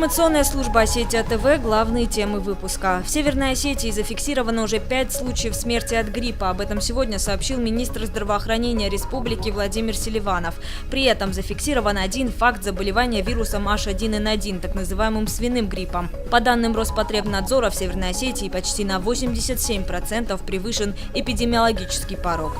Информационная служба Осетия ТВ. Главные темы выпуска. В Северной Осетии зафиксировано уже 5 случаев смерти от гриппа. Об этом сегодня сообщил министр здравоохранения республики Владимир Селиванов. При этом зафиксирован один факт заболевания вирусом H1N1, так называемым свиным гриппом. По данным Роспотребнадзора, в Северной Осетии почти на 87% превышен эпидемиологический порог.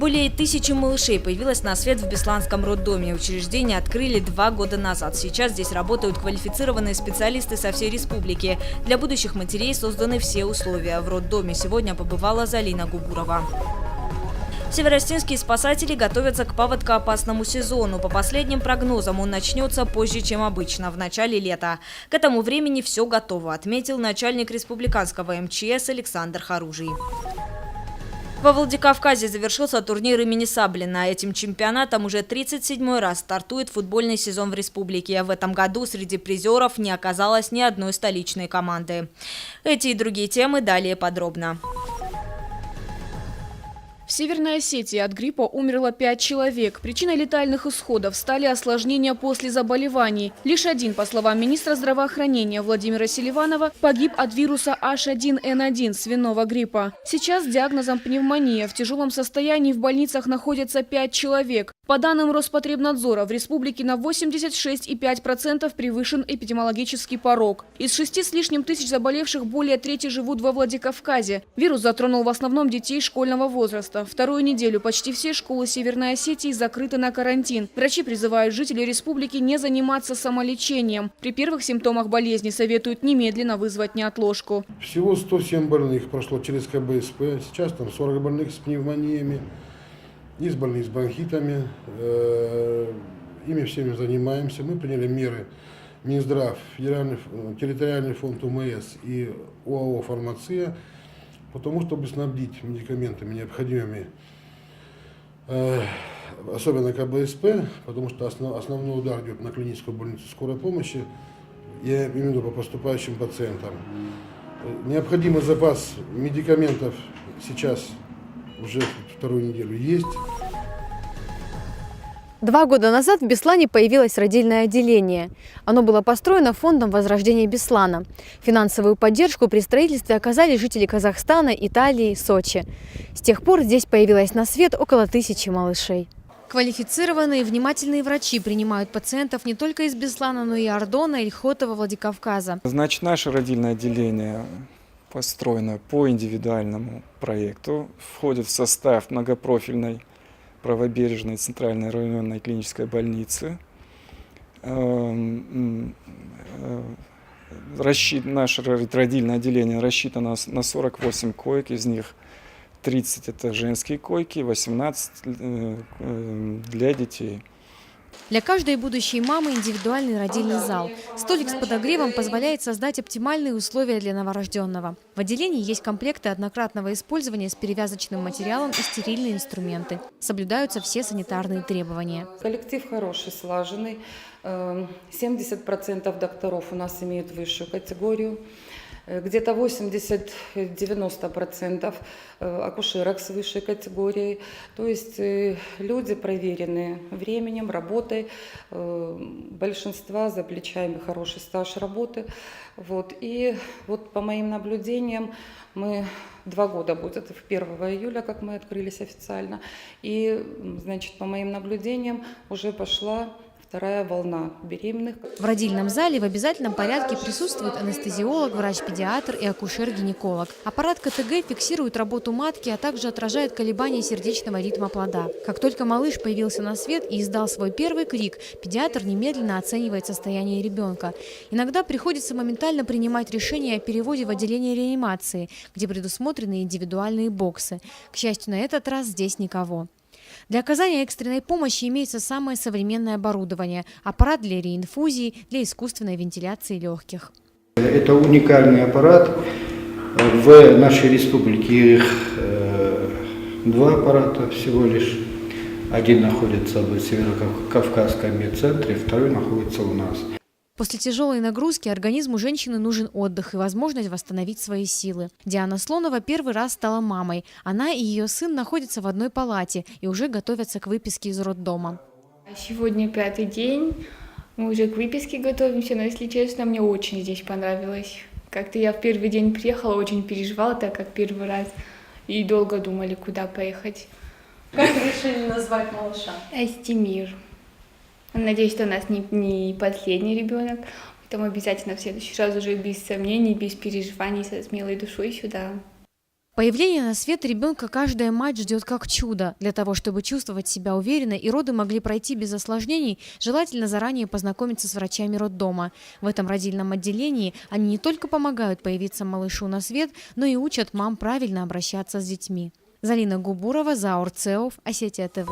Более 1000 малышей появилось на свет в Бесланском роддоме. Учреждение открыли 2 года назад. Сейчас здесь работают квалифицированные специалисты со всей республики. Для будущих матерей созданы все условия. В роддоме сегодня побывала Залина Губурова. Северостинские спасатели готовятся к паводкоопасному сезону. По последним прогнозам он начнется позже, чем обычно, в начале лета. К этому времени все готово, отметил начальник республиканского МЧС Александр Харужий. Во Владикавказе завершился турнир имени Саблина. Этим чемпионатом уже 37-й раз стартует футбольный сезон в республике. В этом году среди призеров не оказалось ни одной столичной команды. Эти и другие темы далее подробно. В Северной Осетии от гриппа умерло 5 человек. Причиной летальных исходов стали осложнения после заболеваний. Лишь один, по словам министра здравоохранения Владимира Селиванова, погиб от вируса H1N1 свиного гриппа. Сейчас с диагнозом пневмония. В тяжелом состоянии в больницах находятся 5 человек. По данным Роспотребнадзора, в республике на 86,5% превышен эпидемиологический порог. Из 6 с лишним тысяч заболевших более трети живут во Владикавказе. Вирус затронул в основном детей школьного возраста. Вторую неделю почти все школы Северной Осетии закрыты на карантин. Врачи призывают жителей республики не заниматься самолечением. При первых симптомах болезни советуют немедленно вызвать неотложку. Всего 107 больных прошло через КБСП. Сейчас там 40 больных с пневмониями. Есть больные с бронхитами. Ими всеми занимаемся. Мы приняли меры Минздрав, территориальный фонд УМС и ОАО «Фармация», потому чтобы снабдить медикаментами необходимыми, особенно КБСП, потому что основной удар идет на клиническую больницу скорой помощи, я имею в виду по поступающим пациентам. Необходимый запас медикаментов сейчас уже вторую неделю есть. 2 года назад в Беслане появилось родильное отделение. Оно было построено фондом возрождения Беслана. Финансовую поддержку при строительстве оказали жители Казахстана, Италии, Сочи. С тех пор здесь появилось на свет около 1000 малышей. Квалифицированные, внимательные врачи принимают пациентов не только из Беслана, но и Ордона, Ильхотова, Владикавказа. Значит, наше родильное отделение построено по индивидуальному проекту, входит в состав многопрофильной правобережной центральной районной клинической больницы. Наше родильное отделение рассчитано на 48 коек, из них 30 это женские койки, 18 для детей. Для каждой будущей мамы индивидуальный родильный зал. Столик с подогревом позволяет создать оптимальные условия для новорожденного. В отделении есть комплекты однократного использования с перевязочным материалом и стерильные инструменты. Соблюдаются все санитарные требования. Коллектив хороший, слаженный. 70% докторов у нас имеют высшую категорию. Где-то 80-90% акушерок с высшей категорией. То есть люди проверенные временем, работой. Большинства за плечами хороший стаж работы. И по моим наблюдениям, мы 2 года будет, это 1 июля, как мы открылись официально. И, по моим наблюдениям, уже пошла 2-я волна беременных. В родильном зале в обязательном порядке присутствует анестезиолог, врач-педиатр и акушер-гинеколог. Аппарат КТГ фиксирует работу матки, а также отражает колебания сердечного ритма плода. Как только малыш появился на свет и издал свой первый крик, педиатр немедленно оценивает состояние ребенка. Иногда приходится моментально принимать решение о переводе в отделение реанимации, где предусмотрены индивидуальные боксы. К счастью, на этот раз здесь никого. Для оказания экстренной помощи имеется самое современное оборудование – аппарат для реинфузии, для искусственной вентиляции легких. Это уникальный аппарат. В нашей республике их 2 аппарата всего лишь. Один находится в Северо-Кавказском медцентре, 2-й находится у нас. После тяжелой нагрузки организму женщины нужен отдых и возможность восстановить свои силы. Диана Слонова первый раз стала мамой. Она и ее сын находятся в одной палате и уже готовятся к выписке из роддома. Сегодня 5-й день, мы уже к выписке готовимся, но, если честно, мне очень здесь понравилось. Как-то я в первый день приехала, очень переживала, так как первый раз, и долго думали, куда поехать. Как решили назвать малыша? Астемир. Надеюсь, что у нас не последний ребенок, поэтому обязательно в следующий раз уже без сомнений, без переживаний, со смелой душой сюда. Появление на свет ребенка каждая мать ждет как чудо. Для того, чтобы чувствовать себя уверенно и роды могли пройти без осложнений, желательно заранее познакомиться с врачами роддома. В этом родильном отделении они не только помогают появиться малышу на свет, но и учат мам правильно обращаться с детьми. Залина Губурова, Заур Цеов, Осетия ТВ.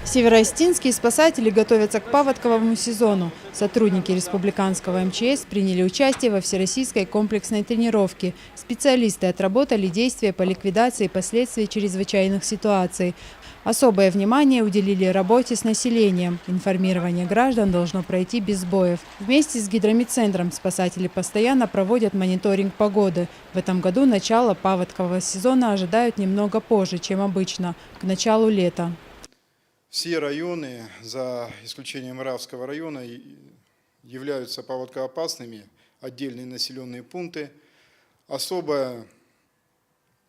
Североостинские спасатели готовятся к паводковому сезону. Сотрудники республиканского МЧС приняли участие во всероссийской комплексной тренировке. Специалисты отработали действия по ликвидации последствий чрезвычайных ситуаций. Особое внимание уделили работе с населением. Информирование граждан должно пройти без сбоев. Вместе с гидромедцентром спасатели постоянно проводят мониторинг погоды. В этом году начало паводкового сезона ожидают немного позже, чем обычно, к началу лета. Все районы, за исключением Равского района, являются паводкоопасными, отдельные населенные пункты. Особо,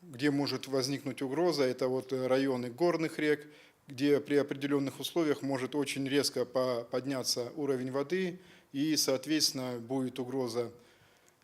где может возникнуть угроза, это вот районы горных рек, где при определенных условиях может очень резко подняться уровень воды, и, соответственно, будет угроза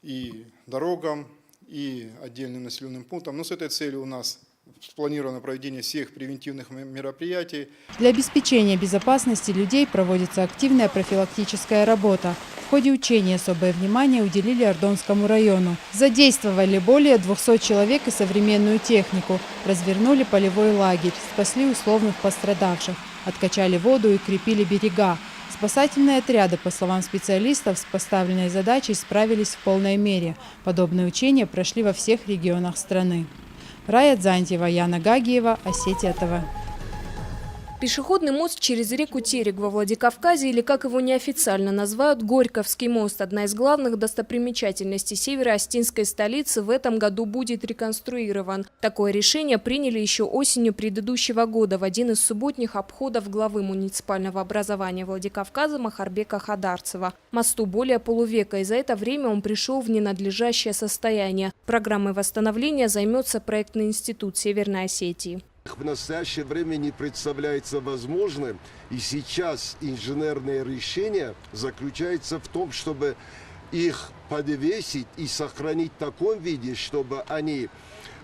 и дорогам, и отдельным населенным пунктам. Но с этой целью у нас спланировано проведение всех превентивных мероприятий. Для обеспечения безопасности людей проводится активная профилактическая работа. В ходе учения особое внимание уделили Ордонскому району. Задействовали более 200 человек и современную технику. Развернули полевой лагерь, спасли условных пострадавших, откачали воду и крепили берега. Спасательные отряды, по словам специалистов, с поставленной задачей справились в полной мере. Подобные учения прошли во всех регионах страны. Рая Дзантьева, Яна Гагиева, Осетия ТВ. Пешеходный мост через реку Терек во Владикавказе, или как его неофициально называют, Горьковский мост, одна из главных достопримечательностей северо-остинской столицы, в этом году будет реконструирован. Такое решение приняли еще осенью предыдущего года в один из субботних обходов главы муниципального образования Владикавказа Махарбека Хадарцева. Мосту более полувека, и за это время он пришел в ненадлежащее состояние. Программой восстановления займется проектный институт Северной Осетии. В настоящее время не представляется возможным, и сейчас инженерное решение заключается в том, чтобы их подвесить и сохранить в таком виде, чтобы они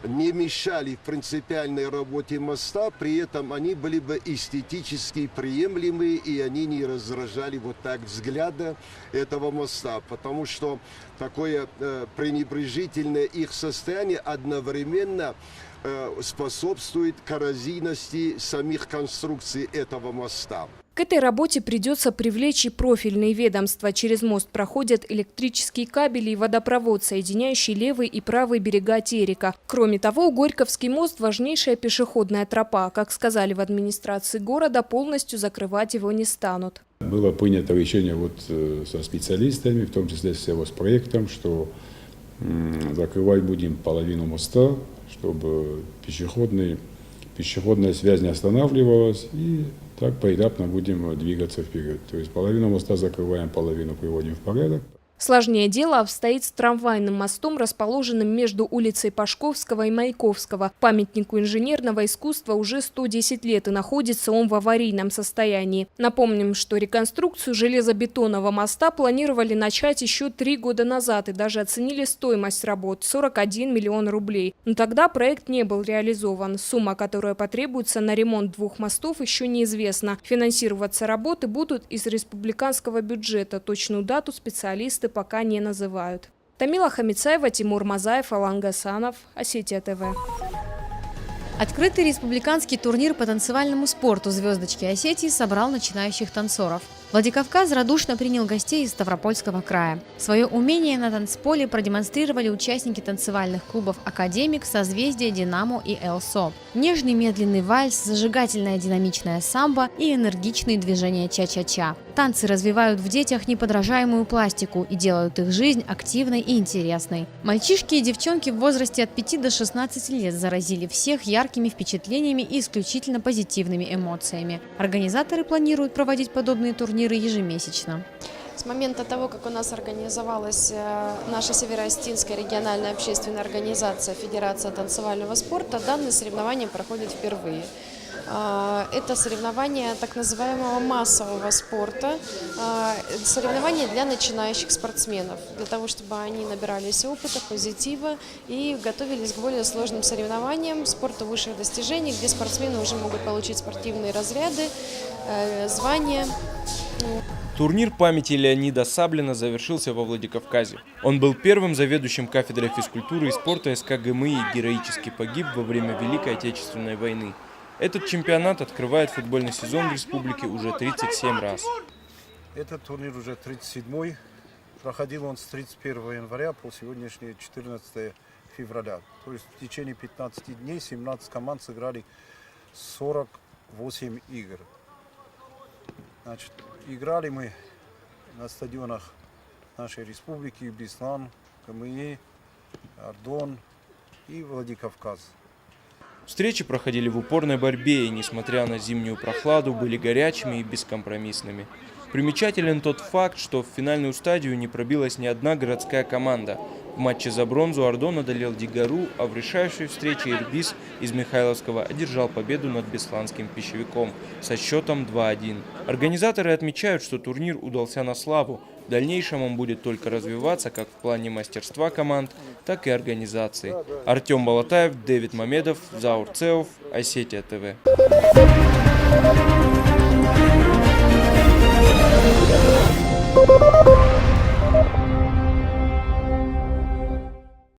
не мешали в принципиальной работе моста, при этом они были бы эстетически приемлемы, и они не раздражали вот так взгляда этого моста, потому что такое пренебрежительное их состояние одновременно способствует коррозийности самих конструкций этого моста. К этой работе придется привлечь и профильные ведомства. Через мост проходят электрические кабели и водопровод, соединяющий левый и правый берега Терека. Кроме того, Горьковский мост – важнейшая пешеходная тропа. Как сказали в администрации города, полностью закрывать его не станут. Было принято решение со специалистами, в том числе с сельхозпроектом, что закрывать будем половину моста, чтобы пешеходная связь не останавливалась, и так поэтапно будем двигаться вперед. То есть половину моста закрываем, половину приводим в порядок. Сложнее дело обстоит с трамвайным мостом, расположенным между улицей Пашковского и Маяковского. Памятнику инженерного искусства уже 110 лет, и находится он в аварийном состоянии. Напомним, что реконструкцию железобетонного моста планировали начать еще 3 года назад и даже оценили стоимость работ – 41 миллион рублей. Но тогда проект не был реализован. Сумма, которая потребуется на ремонт 2 мостов, еще неизвестна. Финансироваться работы будут из республиканского бюджета. Точную дату специалисты пока не называют. Тамила Хамицаева, Тимур Мазаев, Алан Гасанов, Осетия ТВ. Открытый республиканский турнир по танцевальному спорту «Звездочки Осетии» собрал начинающих танцоров. Владикавказ радушно принял гостей из Ставропольского края. Свое умение на танцполе продемонстрировали участники танцевальных клубов «Академик», «Созвездие», «Динамо» и «ЛСО». Нежный медленный вальс, зажигательная динамичная самбо и энергичные движения ча-ча-ча. Танцы развивают в детях неподражаемую пластику и делают их жизнь активной и интересной. Мальчишки и девчонки в возрасте от 5 до 16 лет заразили всех яркими впечатлениями и исключительно позитивными эмоциями. Организаторы планируют проводить подобные турниры ежемесячно. С момента того, как у нас организовалась наша Северо-Остинская региональная общественная организация Федерация танцевального спорта, данные соревнования проходят впервые. Это соревнования так называемого массового спорта, соревнования для начинающих спортсменов, для того, чтобы они набирались опыта, позитива и готовились к более сложным соревнованиям, спорту высших достижений, где спортсмены уже могут получить спортивные разряды, звания. Турнир памяти Леонида Саблина завершился во Владикавказе. Он был первым заведующим кафедрой физкультуры и спорта СК ГМИ и героически погиб во время Великой Отечественной войны. Этот чемпионат открывает футбольный сезон в республике уже 37 раз. Этот турнир уже 37-й. Проходил он с 31 января по сегодняшний 14 февраля. То есть в течение 15 дней 17 команд сыграли 48 игр. Значит, играли мы на стадионах нашей республики: Беслан, КМИ, Ардон и Владикавказ. Встречи проходили в упорной борьбе и, несмотря на зимнюю прохладу, были горячими и бескомпромиссными. Примечателен тот факт, что в финальную стадию не пробилась ни одна городская команда. В матче за бронзу Ардон одолел Дигару, а в решающей встрече Ирбис из Михайловского одержал победу над бесланским пищевиком со счетом 2-1. Организаторы отмечают, что турнир удался на славу. В дальнейшем он будет только развиваться как в плане мастерства команд, так и организации. Артем Балатаев, Дэвид Мамедов, Заур Цеов, Осетия ТВ. Thank you.